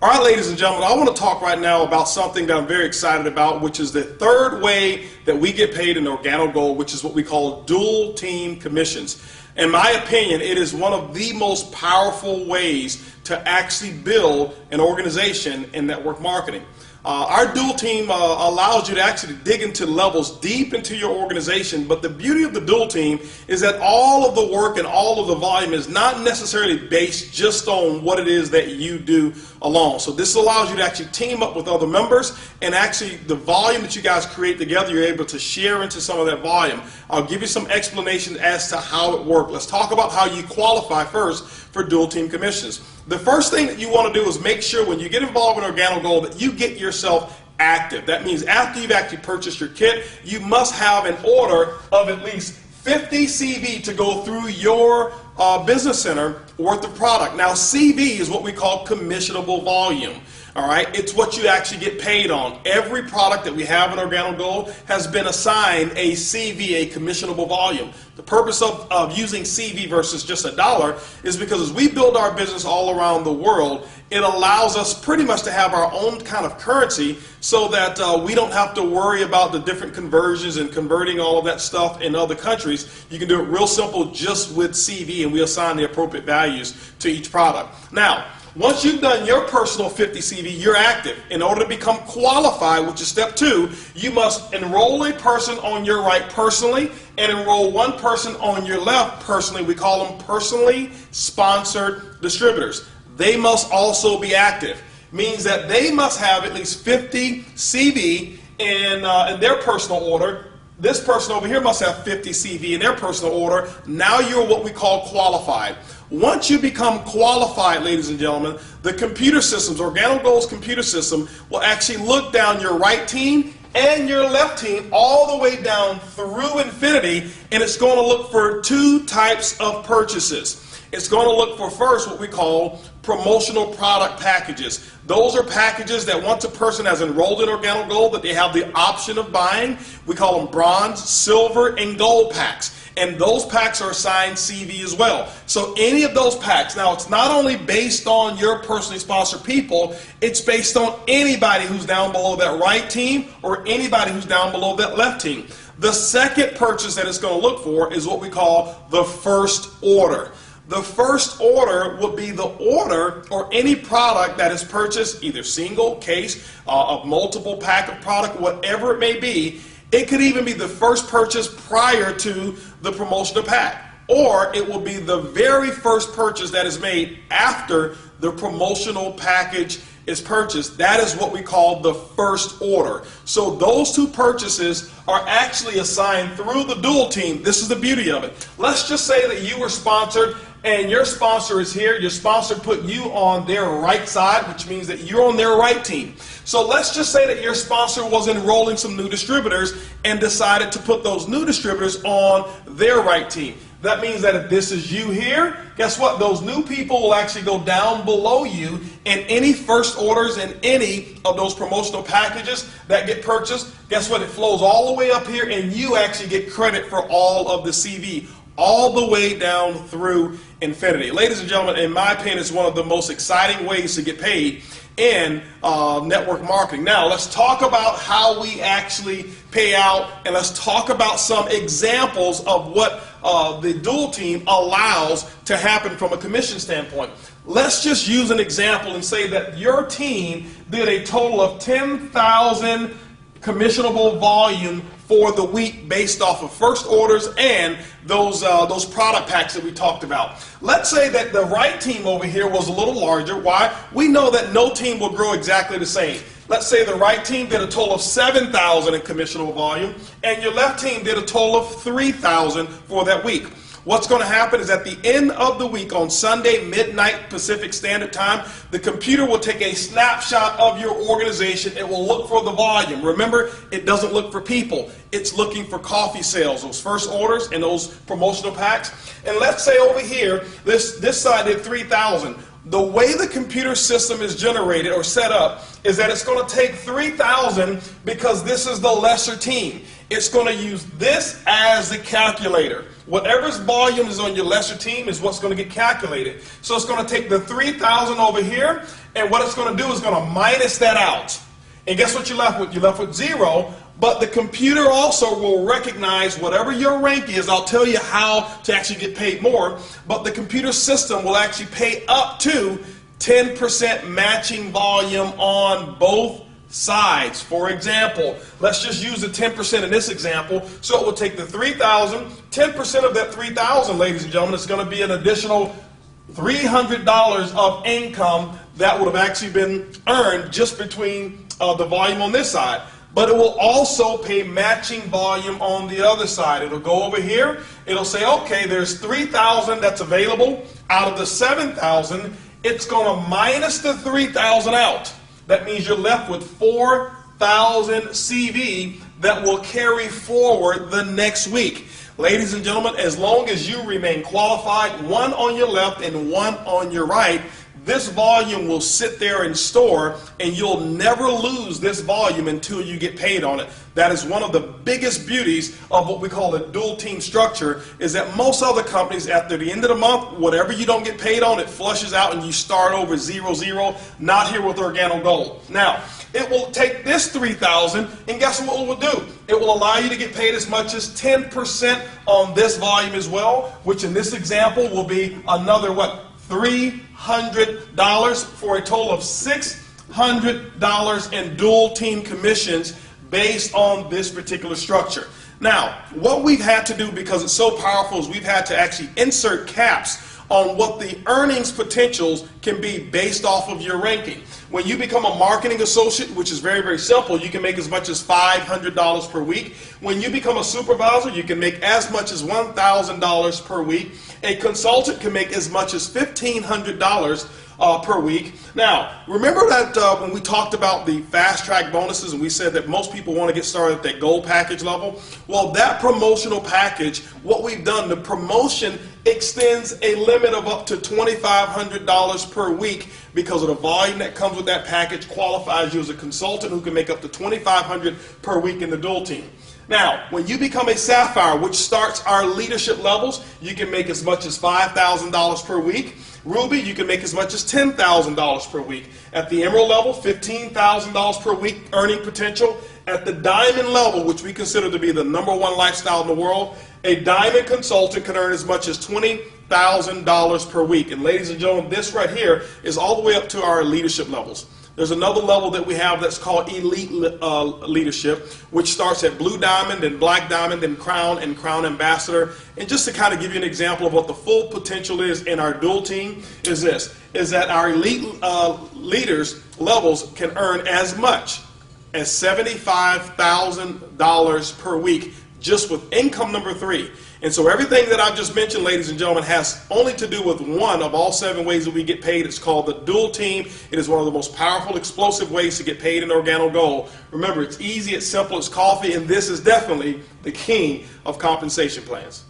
All right, ladies and gentlemen, I want to talk right now about something that I'm very excited about, which is the third way that we get paid in Organo Gold, which is what we call dual team commissions. In my opinion, it is one of the most powerful ways to actually build an organization in network marketing. Our dual team allows you to actually dig into levels deep into your organization, but the beauty of the dual team is that all of the work and all of the volume is not necessarily based just on what it is that you do alone. So this allows you to actually team up with other members, and actually the volume that you guys create together, you're able to share into some of that volume. I'll give you some explanation as to how it works. Let's talk about how you qualify first for dual team commissions. The first thing that you want to do is make sure when you get involved in Organo Gold that you get yourself active. That means after you've actually purchased your kit, you must have an order of at least 50 CV to go through your business center worth of product. Now CV is what we call commissionable volume. All right, it's what you actually get paid on. Every product that we have in Organo Gold has been assigned a CV, a commissionable volume. The purpose of using CV versus just $1 is because as we build our business all around the world, it allows us pretty much to have our own kind of currency so that we don't have to worry about the different conversions and converting all of that stuff in other countries. You can do it real simple just with CV, and we assign the appropriate values to each product. Now, once you've done your personal 50 CV, you're active. In order to become qualified, which is step 2, you must enroll a person on your right personally and enroll one person on your left personally. We call them personally sponsored distributors. They must also be active. Means that they must have at least 50 CV in their personal order. This person over here must have 50 CV in their personal order. Now you're what we call qualified. Once you become qualified, ladies and gentlemen, the computer systems, Organo Gold's computer system, will actually look down your right team and your left team all the way down through infinity, and it's going to look for 2 types of purchases. It's going to look for first what we call promotional product packages. Those are packages that once a person has enrolled in Organo Gold that they have the option of buying. We call them bronze, silver, and gold packs. And those packs are assigned CV as well. So any of those packs, now it's not only based on your personally sponsored people, it's based on anybody who's down below that right team or anybody who's down below that left team. The second purchase that it's going to look for is what we call the first order. The first order would be the order or any product that is purchased, either single, case, a multiple pack of product, whatever it may be. It could even be the first purchase prior to the promotional pack, or it will be the very first purchase that is made after the promotional package is purchased. That is what we call the first order. So those 2 purchases are actually assigned through the dual team. This is the beauty of it. Let's just say that you were sponsored and your sponsor is here. Your sponsor put you on their right side, which means that you're on their right team. So let's just say that your sponsor was enrolling some new distributors and decided to put those new distributors on their right team. That means that if this is you here, guess what? Those new people will actually go down below you, and any first orders and any of those promotional packages that get purchased, guess what? It flows all the way up here, and you actually get credit for all of the CV, all the way down through infinity. Ladies and gentlemen, in my opinion, it's one of the most exciting ways to get paid in network marketing. Now, let's talk about how we actually pay out, and let's talk about some examples of what the dual team allows to happen from a commission standpoint. Let's just use an example and say that your team did a total of 10,000 commissionable volume for the week based off of first orders and those product packs that we talked about. Let's say that the right team over here was a little larger. Why? We know that no team will grow exactly the same. Let's say the right team did a total of 7,000 in commissionable volume, and your left team did a total of 3,000 for that week. What's going to happen is at the end of the week on Sunday, midnight Pacific Standard Time, the computer will take a snapshot of your organization. It will look for the volume. Remember, it doesn't look for people. It's looking for coffee sales, those first orders and those promotional packs. And let's say over here, this side did 3,000. The way the computer system is generated or set up is that it's going to take 3,000 because this is the lesser team. it's going to use this as the calculator. Whatever's volume is on your lesser team is what's going to get calculated. So it's going to take the 3,000 over here, and what it's going to do is going to minus that out. And guess what you're left with? You're left with 0, but the computer also will recognize whatever your rank is. I'll tell you how to actually get paid more, but the computer system will actually pay up to 10% matching volume on both sides. For example, let's just use the 10% in this example. So it will take the 3,000, 10% of that 3,000, ladies and gentlemen, is going to be an additional $300 of income that would have actually been earned just between the volume on this side. But it will also pay matching volume on the other side. It'll go over here. It'll say, okay, there's 3,000 that's available out of the 7,000. It's going to minus the 3,000 out. That means you're left with 4,000 CV that will carry forward the next week. Ladies and gentlemen, as long as you remain qualified, one on your left and one on your right, this volume will sit there and store, and you'll never lose this volume until you get paid on it. That is one of the biggest beauties of what we call a dual team structure, is that most other companies, after the end of the month, whatever you don't get paid on, it flushes out and you start over 0-0. Not here with Organo Gold. Now, it will take this 3,000, and guess what it will do? It will allow you to get paid as much as 10% on this volume as well, which in this example will be another, what, $300 for a total of $600 in dual team commissions based on this particular structure. Now, what we've had to do, because it's so powerful, is we've had to actually insert caps on what the earnings potentials can be based off of your ranking. When you become a marketing associate, which is very, very simple, you can make as much as $500 per week. When you become a supervisor, you can make as much as $1,000 per week. A consultant can make as much as $1,500 per week. Now, remember that when we talked about the fast track bonuses and we said that most people want to get started at that gold package level? Well, that promotional package, what we've done, the promotion extends a limit of up to $2,500 per week, because of the volume that comes with that package qualifies you as a consultant who can make up to $2,500 per week in the dual team. Now, when you become a Sapphire, which starts our leadership levels, you can make as much as $5,000 per week. Ruby, you can make as much as $10,000 per week. At the Emerald level, $15,000 per week earning potential. At the Diamond level, which we consider to be the #1 lifestyle in the world, a Diamond consultant can earn as much as $20,000 per week. And ladies and gentlemen, this right here is all the way up to our leadership levels. There's another level that we have that's called Elite Leadership, which starts at Blue Diamond and Black Diamond and Crown Ambassador. And just to kind of give you an example of what the full potential is in our dual team is this, is that our Elite leaders levels can earn as much as $75,000 per week just with income number 3. And so everything that I've just mentioned, ladies and gentlemen, has only to do with one of all 7 ways that we get paid. It's called the dual team. It is one of the most powerful, explosive ways to get paid in Organo Gold. Remember, it's easy, it's simple, it's coffee, and this is definitely the king of compensation plans.